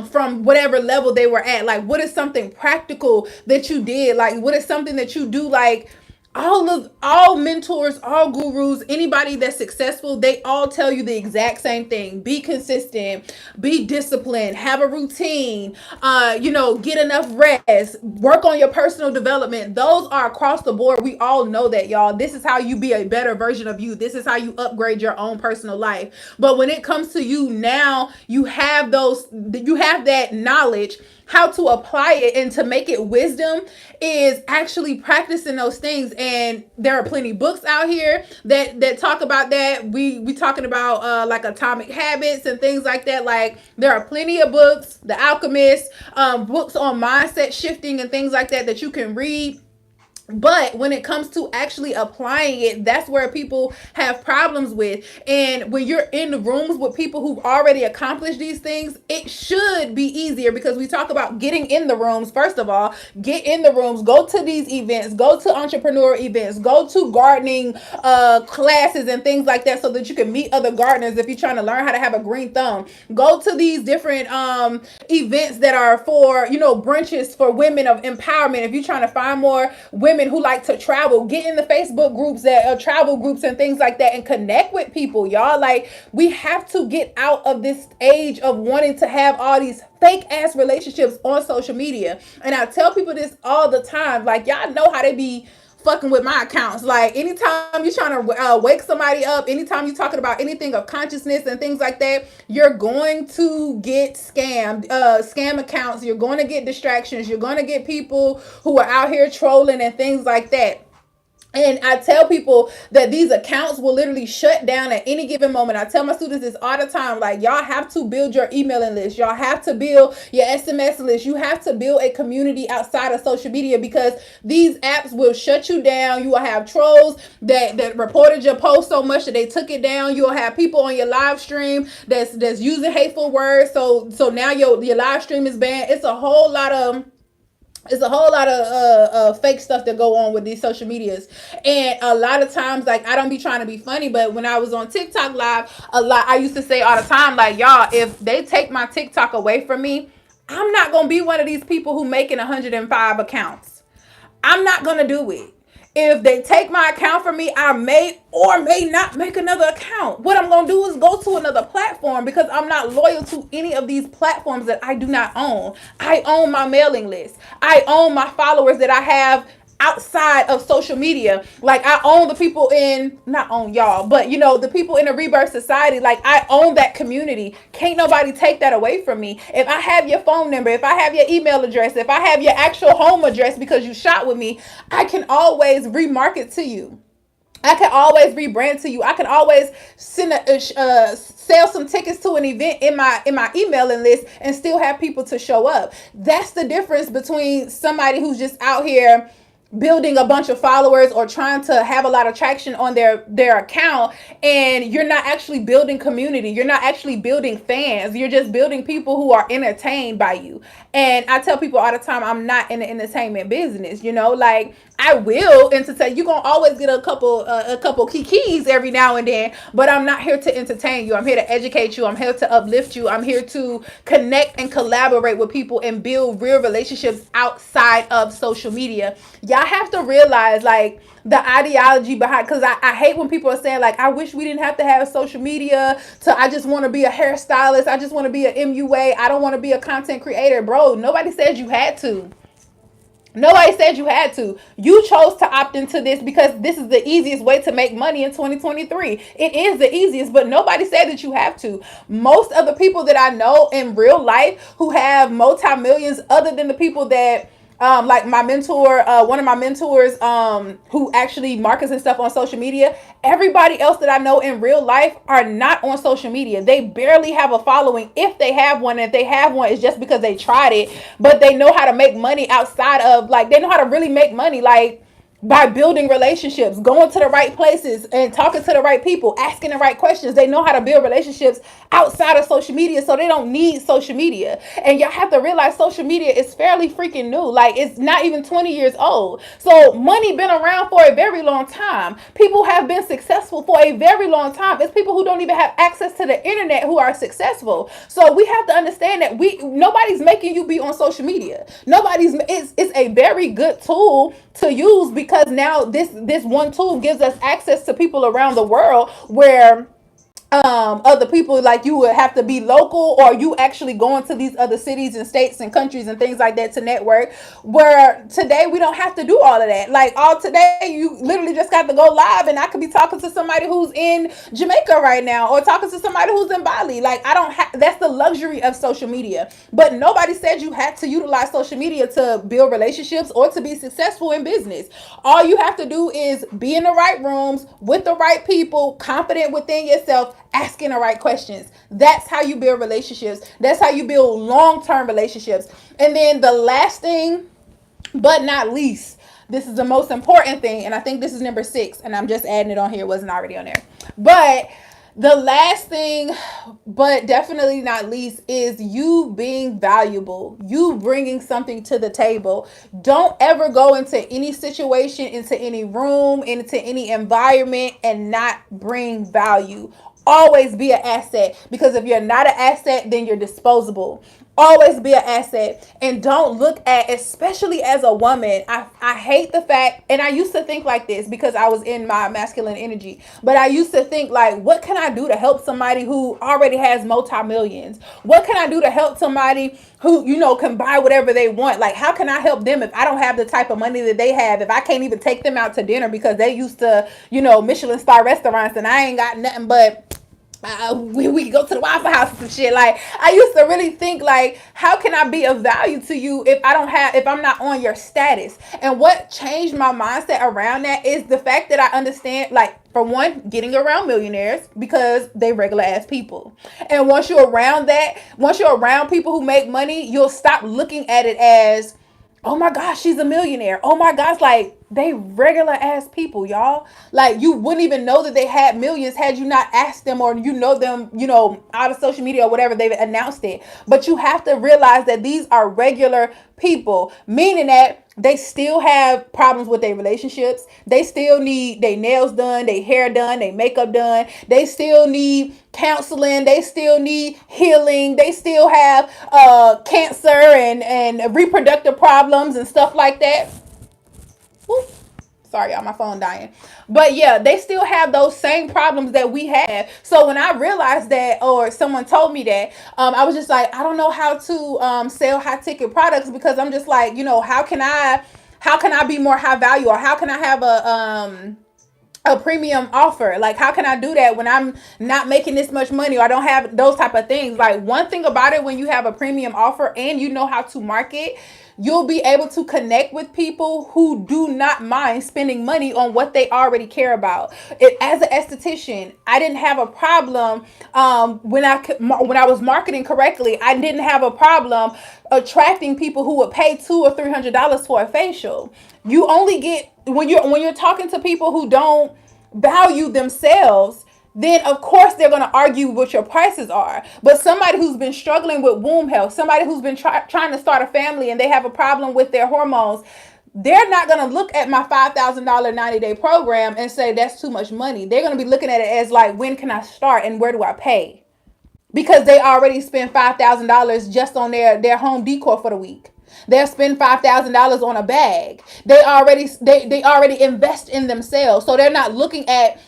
from whatever level they were at. Like, what is something practical that you did? Like, what is something that you do? Like, all mentors, all gurus, anybody that's successful, they all tell you the exact same thing. Be consistent, be disciplined, have a routine, get enough rest, work on your personal development. Those are across the board. We all know that, y'all. This is how you be a better version of you. This is how you upgrade your own personal life. But when it comes to you now, you have that knowledge. How to apply it and to make it wisdom is actually practicing those things. And there are plenty books out here that talk about that. We talking about like Atomic Habits and things like that. Like, there are plenty of books, The Alchemist, books on mindset shifting and things like that you can read. But when it comes to actually applying it, that's where people have problems with. And when you're in rooms with people who've already accomplished these things, it should be easier, because we talk about getting in the rooms. First of all, get in the rooms, go to these events, go to entrepreneur events, go to gardening classes and things like that, so that you can meet other gardeners if you're trying to learn how to have a green thumb. Go to these different events that are for, brunches for women of empowerment. If you're trying to find more women who like to travel, get in the Facebook groups that are travel groups and things like that, and connect with people, y'all. Like, we have to get out of this age of wanting to have all these fake ass relationships on social media. And I tell people this all the time. Like, y'all know how they be fucking with my accounts. Like, anytime you're trying to wake somebody up, anytime you're talking about anything of consciousness and things like that, you're going to get scammed, scam accounts. You're going to get distractions. You're going to get people who are out here trolling and things like that. And I tell people that these accounts will literally shut down at any given moment. I tell my students this all the time. Like, y'all have to build your emailing list. Y'all have to build your SMS list. You have to build a community outside of social media, because these apps will shut you down. You will have trolls that reported your post so much that they took it down. You'll have people on your live stream that's using hateful words. So now your live stream is banned. It's a whole lot of fake stuff that go on with these social medias. And a lot of times, like, I don't be trying to be funny, but when I was on TikTok live, I used to say all the time, like, y'all, if they take my TikTok away from me, I'm not gonna be one of these people who making 105 accounts. I'm not gonna do it. If they take my account from me, I may or may not make another account. What I'm going to do is go to another platform, because I'm not loyal to any of these platforms that I do not own. I own my mailing list. I own my followers that I have outside of social media. Like, I own the people in, not own y'all, but the people in the Rebirth Society. Like, I own that community. Can't nobody take that away from me. If I have your phone number, if I have your email address, if I have your actual home address because you shot with me, I can always remarket to you. I can always rebrand to you. I can always send sell some tickets to an event in my emailing list and still have people to show up. That's the difference between somebody who's just out here building a bunch of followers or trying to have a lot of traction on their account, and you're not actually building community. You're not actually building fans. You're just building people who are entertained by you. And I tell people all the time, I'm not in the entertainment business. Like, I will entertain. You're gonna always get a couple kikis every now and then, but I'm not here to entertain you. I'm here to educate you. I'm here to uplift you. I'm here to connect and collaborate with people and build real relationships outside of social media. Y'all have to realize, like, the ideology behind, because I hate when people are saying, like, I wish we didn't have to have social media I just want to be a hairstylist. I just want to be an MUA. I don't want to be a content creator. Bro, nobody said you had to. Nobody said you had to. You chose to opt into this because this is the easiest way to make money in 2023. It is the easiest, but nobody said that you have to. Most of the people that I know in real life who have multi-millions, other than the people that like my mentor, one of my mentors, who actually markets and stuff on social media, everybody else that I know in real life are not on social media. They barely have a following, if they have one. And if they have one, it's just because they tried it, but they know how to make money outside of, like, they know how to really make money, like, by building relationships, going to the right places and talking to the right people, asking the right questions. They know how to build relationships outside of social media, so they don't need social media. And y'all have to realize social media is fairly freaking new. Like, it's not even 20 years old. So money been around for a very long time. People have been successful for a very long time. It's people who don't even have access to the internet who are successful. So we have to understand that nobody's making you be on social media. It's a very good tool to use, because now this one tool gives us access to people around the world, where other people, like, you would have to be local, or you actually going to these other cities and states and countries and things like that to network, where today we don't have to do all of that. Like, all today you literally just got to go live, and I could be talking to somebody who's in Jamaica right now, or talking to somebody who's in Bali. Like, I don't have, that's the luxury of social media. But nobody said you had to utilize social media to build relationships or to be successful in business. All you have to do is be in the right rooms with the right people, confident within yourself, asking the right questions. That's how you build relationships. That's how you build long-term relationships. And then the last thing, but not least, this is the most important thing, and I think this is number 6, and I'm just adding it on here. It wasn't already on there. But the last thing, but definitely not least, is you being valuable, you bringing something to the table. Don't ever go into any situation, into any room, into any environment, and not bring value. Always be an asset, because if you're not an asset, then you're disposable. Always be an asset, and don't look at, especially as a woman, I hate the fact, and I used to think like this because I was in my masculine energy, but I used to think like, what can I do to help somebody who already has multi-millions? What can I do to help somebody who, can buy whatever they want? Like, how can I help them if I don't have the type of money that they have, if I can't even take them out to dinner because they used to, Michelin star restaurants, and I ain't got nothing but we go to the Waffle House and shit. Like, I used to really think like, how can I be of value to you if I'm not on your status? And what changed my mindset around that is the fact that I understand, like, for one, getting around millionaires, because they regular ass people. And once you're around people who make money, you'll stop looking at it as, oh my gosh, she's a millionaire. Oh my gosh, like, they regular ass people, y'all. Like, you wouldn't even know that they had millions had you not asked them, or them, out of social media or whatever, they've announced it. But you have to realize that these are regular people, meaning that they still have problems with their relationships. They still need their nails done, their hair done, their makeup done. They still need counseling. They still need healing. They still have cancer and reproductive problems and stuff like that. Woo. Sorry, y'all, my phone dying. But yeah, they still have those same problems that we have. So when I realized that, or someone told me that, I was just like, I don't know how to sell high ticket products, because I'm just like, how can I be more high value, or how can I have a premium offer? Like, how can I do that when I'm not making this much money, or I don't have those type of things? Like, one thing about it, when you have a premium offer and you know how to market, you'll be able to connect with people who do not mind spending money on what they already care about. As an esthetician, I didn't have a problem when I was marketing correctly. I didn't have a problem attracting people who would pay $200 or $300 for a facial. You only get, when you're talking to people who don't value themselves, then of course they're going to argue what your prices are. But somebody who's been struggling with womb health, somebody who's been trying to start a family and they have a problem with their hormones, they're not going to look at my $5,000 90-day program and say that's too much money. They're going to be looking at it as like, when can I start and where do I pay? Because they already spent $5,000 just on their home decor for the week. They'll spend $5,000 on a bag. They already invest in themselves. So they're not looking at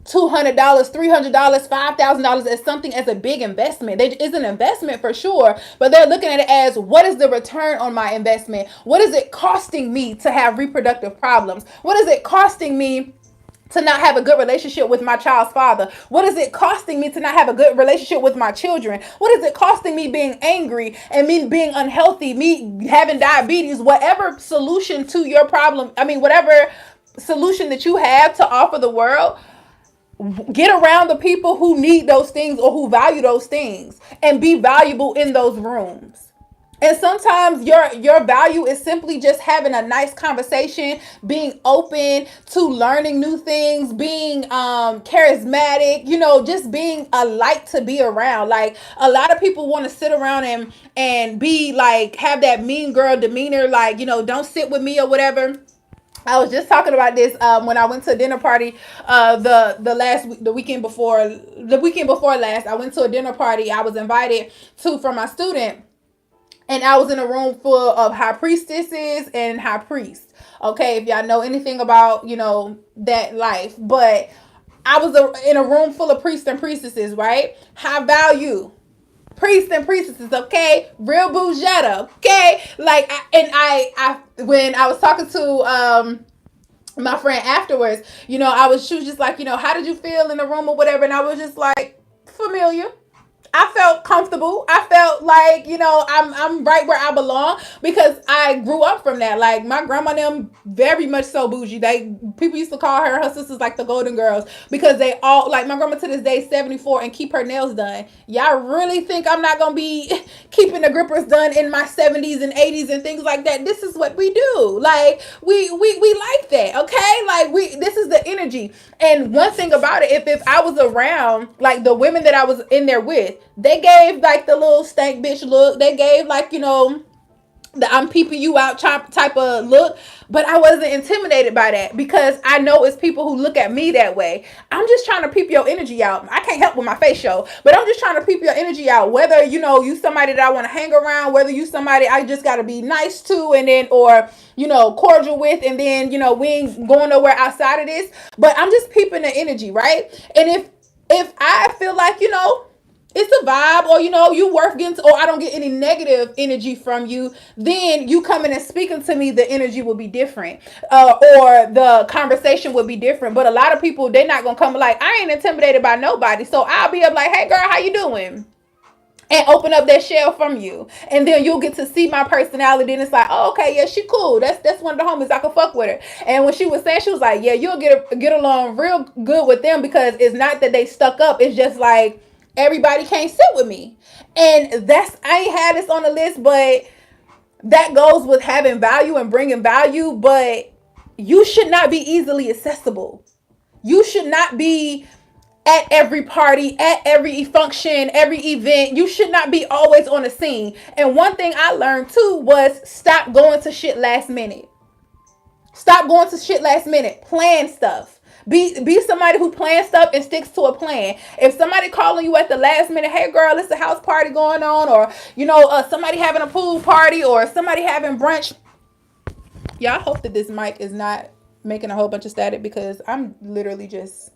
$200, $300, $5,000 as something as a big investment. It's an investment for sure, but they're looking at it as, what is the return on my investment? What is it costing me to have reproductive problems? What is it costing me to not have a good relationship with my child's father? What is it costing me to not have a good relationship with my children? What is it costing me being angry and me being unhealthy, me having diabetes? Whatever solution to your problem, whatever solution that you have to offer the world, get around the people who need those things or who value those things, and be valuable in those rooms. And sometimes your value is simply just having a nice conversation, being open to learning new things, being charismatic, just being a light to be around. Like, a lot of people want to sit around and be like, have that mean girl demeanor, like, don't sit with me or whatever. I was just talking about this when I went to a dinner party the weekend before last. I went to a dinner party I was invited to from my student, and I was in a room full of high priestesses and high priests. Okay, if y'all know anything about that life, but I was in a room full of priests and priestesses, right? High value priests and priestesses, okay? Real boujetta, okay? Like, I when I was talking to my friend afterwards, she was just like, how did you feel in the room or whatever? And I was just like, familiar. I felt comfortable. I felt like, I'm right where I belong because I grew up from that. Like my grandma and them very much so bougie. People used to call her sisters like the Golden Girls because they all like my grandma to this day 74 and keep her nails done. Y'all really think I'm not gonna be keeping the grippers done in my 70s and 80s and things like that? This is what we do. Like we like that, okay? Like this is the energy. And one thing about it, if I was around like the women that I was in there with, they gave like the little stank bitch look. They gave like, the I'm peeping you out type of look, but I wasn't intimidated by that because I know it's people who look at me that way. I'm just trying to peep your energy out. I can't help with my face show, but I'm just trying to peep your energy out. Whether you somebody that I want to hang around, whether you somebody I just got to be nice to, and then or cordial with, and then we ain't going nowhere outside of this. But I'm just peeping the energy, right? And if I feel like it's a vibe, or you worth getting to, or I don't get any negative energy from you, then you coming and speaking to me, the energy will be different, or the conversation will be different. But a lot of people, they're not gonna come like, I ain't intimidated by nobody, so I'll be up like, hey girl, how you doing, and open up that shell from you, and then you'll get to see my personality, and it's like, oh, okay, yeah, she cool, that's one of the homies, I can fuck with her. And when she was saying, she was like, yeah, you'll get along real good with them, because it's not that they stuck up, it's just like everybody can't sit with me. And I ain't had this on the list, but that goes with having value and bringing value. But you should not be easily accessible. You should not be at every party, at every function, every event. You should not be always on the scene. And one thing I learned too was stop going to shit last minute. Stop going to shit last minute. Plan stuff. Be somebody who plans stuff and sticks to a plan. If somebody calling you at the last minute, hey girl, it's a house party going on, or somebody having a pool party, or somebody having brunch. Yeah, I hope that this mic is not making a whole bunch of static because I'm literally just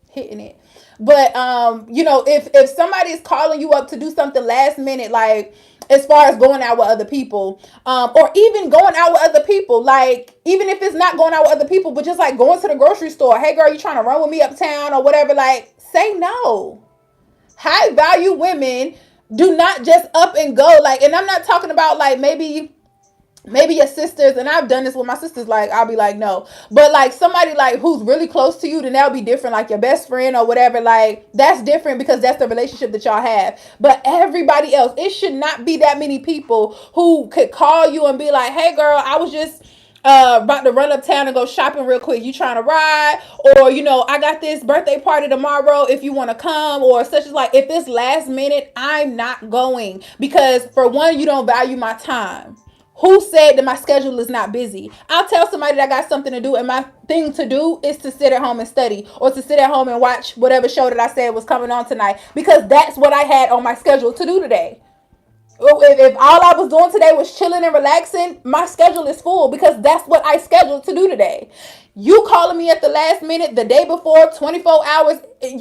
hitting it. But if somebody is calling you up to do something last minute, like as far as going out with other people, or even going out with other people, like even if it's not going out with other people, but just like going to the grocery store, hey girl, you trying to run with me uptown or whatever, like say no. High value women do not just up and go, like, and I'm not talking about like maybe your sisters, and I've done this with my sisters, like I'll be like no, but like somebody like who's really close to you, then that'll be different, like your best friend or whatever, like that's different because that's the relationship that y'all have. But everybody else, it should not be that many people who could call you and be like, hey girl, I was just about to run uptown and go shopping real quick, you trying to ride, or I got this birthday party tomorrow if you want to come, or such as, like, if it's last minute, I'm not going, because for one, you don't value my time. Who said that my schedule is not busy? I'll tell somebody that I got something to do, and my thing to do is to sit at home and study, or to sit at home and watch whatever show that I said was coming on tonight, because that's what I had on my schedule to do today. If all I was doing today was chilling and relaxing, my schedule is full because that's what I scheduled to do today. You calling me at the last minute, the day before, 24 hours,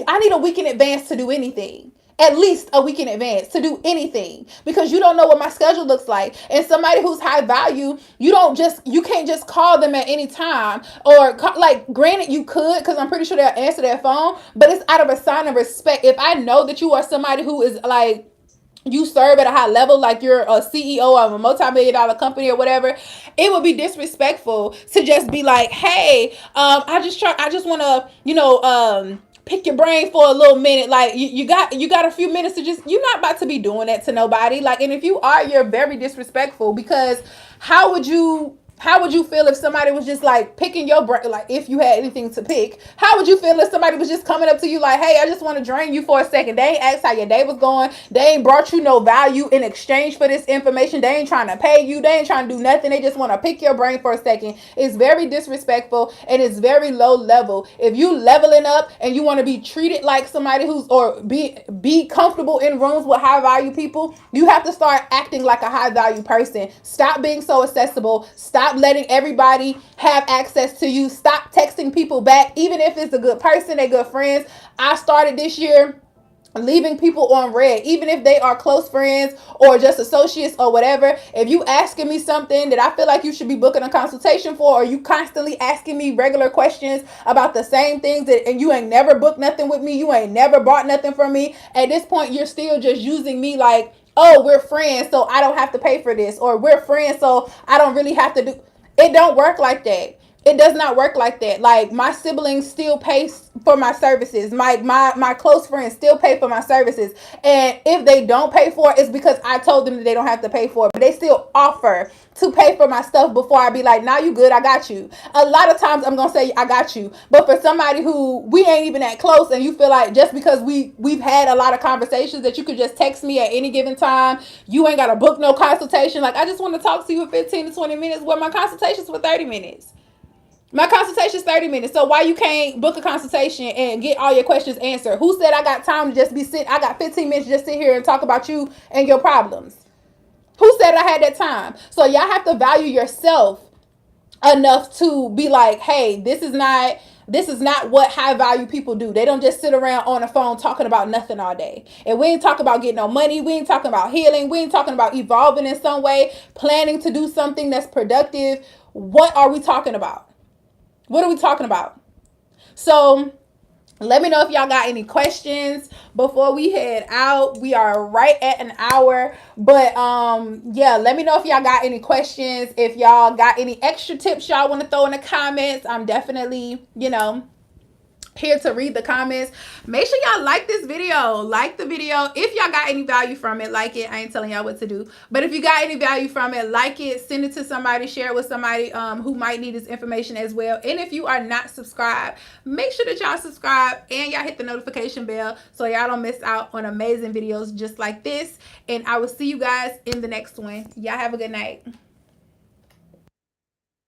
I need a week in advance to do anything. At least a week in advance to do anything, because you don't know what my schedule looks like. And somebody who's high value, you can't just call them at any time, or like, granted you could, because I'm pretty sure they'll answer their phone, but it's out of a sign of respect. If I know that you are somebody who is like, you serve at a high level, like you're a CEO of a multi-million-dollar company or whatever, it would be disrespectful to just be like, hey, I just want to, pick your brain for a little minute. Like you got a few minutes to just, you're not about to be doing that to nobody. Like, and if you are, you're very disrespectful, because how would you feel if somebody was just like picking your brain? Like, if you had anything to pick, how would you feel if somebody was just coming up to you like, hey, I just want to drain you for a second? They ain't asked how your day was going. They ain't brought you no value in exchange for this information. They ain't trying to pay you. They ain't trying to do nothing. They just want to pick your brain for a second. It's very disrespectful, and it's very low level. If you leveling up and you want to be treated like somebody who's, or be comfortable in rooms with high value people, you have to start acting like a high value person. Stop being so accessible. Stop letting everybody have access to you. Stop texting people back, even if it's a good person, they're good friends. I started this year leaving people on red, even if they are close friends or just associates or whatever. If you asking me something that I feel like you should be booking a consultation for, or you constantly asking me regular questions about the same things that, and you ain't never booked nothing with me, you ain't never bought nothing from me, at this point you're still just using me like, oh, we're friends so I don't have to pay for this, or we're friends so I don't really have to do. It don't work like that. It does not work like that. Like, my siblings still pay for my services. My close friends still pay for my services. And if they don't pay for it, it's because I told them that they don't have to pay for it. But they still offer to pay for my stuff before I be like, nah, you good, I got you. A lot of times I'm gonna say I got you. But for somebody who we ain't even that close, and you feel like just because we've had a lot of conversations that you could just text me at any given time, you ain't gotta book no consultation. Like, I just want to talk to you for 15 to 20 minutes. Well, my consultation's for 30 minutes. My consultation is 30 minutes. So why you can't book a consultation and get all your questions answered? Who said I got time to just be sitting? I got 15 minutes to just sit here and talk about you and your problems. Who said I had that time? So y'all have to value yourself enough to be like, hey, this is not what high value people do. They don't just sit around on the phone talking about nothing all day. And we ain't talking about getting no money. We ain't talking about healing. We ain't talking about evolving in some way, planning to do something that's productive. What are we talking about? What are we talking about? So let me know if y'all got any questions before we head out. We are right at an hour. But yeah, let me know if y'all got any questions. If y'all got any extra tips y'all want to throw in the comments. I'm definitely, here to read the comments. Make sure y'all like this video. Like the video. If y'all got any value from it, like it. I ain't telling y'all what to do. But if you got any value from it, like it, send it to somebody, share it with somebody who might need this information as well. And if you are not subscribed, make sure that y'all subscribe and y'all hit the notification bell so y'all don't miss out on amazing videos just like this. And I will see you guys in the next one. Y'all have a good night.